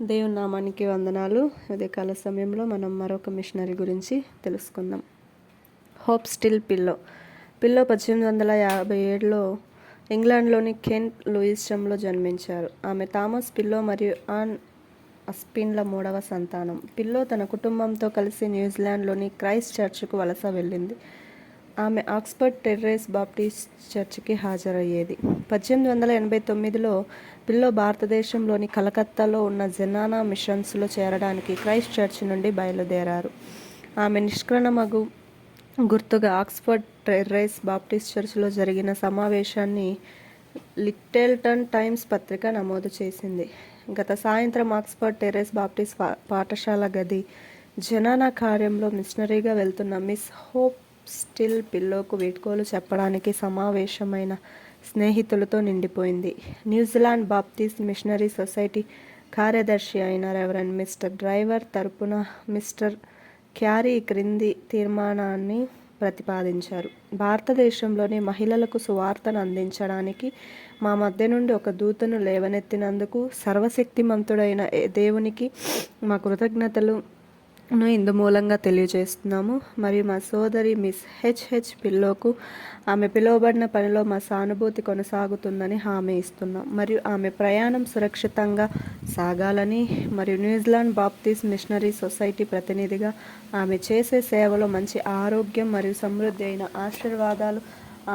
దేవుని నామానికి వందనాలు. ఉదయకాల సమయంలో మనం మరొక మిషనరీ గురించి తెలుసుకుందాం. హోప్ స్టిల్ పిల్లో 1857లో ఇంగ్లాండ్లోని కెంట్ లూయిస్టన్లో జన్మించారు. ఆమె థామస్ పిల్లో మరియు ఆన్ అస్పిన్ల 3వ సంతానం. పిల్లో తన కుటుంబంతో కలిసి న్యూజిలాండ్లోని క్రైస్ట్ చర్చ్కు వలస వెళ్ళింది. ఆమె ఆక్స్ఫర్డ్ టెర్రేస్ బాప్టిస్ట్ చర్చికి హాజరయ్యేది. 1889లో పిల్లో భారతదేశంలోని కలకత్తాలో ఉన్న జెనానా మిషన్స్లో చేరడానికి క్రైస్ట్ చర్చ్ నుండి బయలుదేరారు. ఆమె నిష్క్రమణకు గుర్తుగా ఆక్స్ఫర్డ్ టెర్రేస్ బాప్టిస్ట్ చర్చిలో జరిగిన సమావేశాన్ని లిటిల్టన్ టైమ్స్ పత్రిక నమోదు చేసింది. గత సాయంత్రం ఆక్స్ఫర్డ్ టెర్రేస్ బాప్టిస్ట్ పాఠశాల గది జెనానా కార్యంలో మిషనరీగా వెళ్తున్న మిస్ హోప్ స్టిల్ పిల్లోకు వీడ్కోలు చెప్పడానికి సమావేశమైన స్నేహితులతో నిండిపోయింది. న్యూజిలాండ్ బాప్టిస్ట్ మిషనరీ సొసైటీ కార్యదర్శి అయిన రెవరెండ్ మిస్టర్ డ్రైవర్ తరపున మిస్టర్ క్యారీ క్రింది తీర్మానాన్ని ప్రతిపాదించారు. భారతదేశంలోని మహిళలకు సువార్తను అందించడానికి మా మధ్య నుండి ఒక దూతను లేవనెత్తినందుకు సర్వశక్తిమంతుడైన దేవునికి మా కృతజ్ఞతలు ఇందు మూలంగా తెలియజేస్తున్నాము. మరియు మా సోదరి మిస్ హెచ్ పిల్లోకు ఆమె పిలువబడిన పనిలో మా సానుభూతి కొనసాగుతుందని హామీ ఇస్తున్నాం. మరియు ఆమె ప్రయాణం సురక్షితంగా సాగాలని మరియు న్యూజిలాండ్ బాప్టిస్ట్ మిషనరీ సొసైటీ ప్రతినిధిగా ఆమె చేసే సేవలో మంచి ఆరోగ్యం మరియు సమృద్ధి అయిన ఆశీర్వాదాలు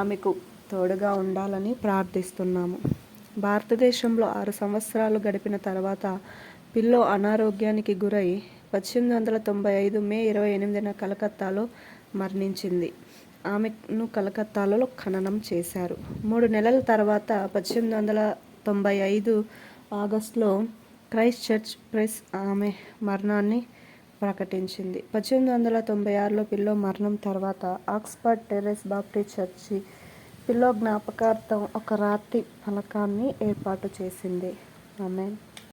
ఆమెకు తోడుగా ఉండాలని ప్రార్థిస్తున్నాము. భారతదేశంలో 6 సంవత్సరాలు గడిపిన తర్వాత పిల్లో అనారోగ్యానికి గురై 1895 మే 28న కలకత్తాలో మరణించింది. ఆమెను కలకత్తాలో ఖననం చేశారు. 3 నెలల తర్వాత 1895 ఆగస్టులో క్రైస్ట్ చర్చ్ ప్రెస్ ఆమె మరణాన్ని ప్రకటించింది. 1896లో పిల్లో మరణం తర్వాత Oxford terrace Baptist church pillow జ్ఞాపకార్థం ఒక రాతి ఫలకాన్ని ఏర్పాటు చేసింది. ఆమేన్.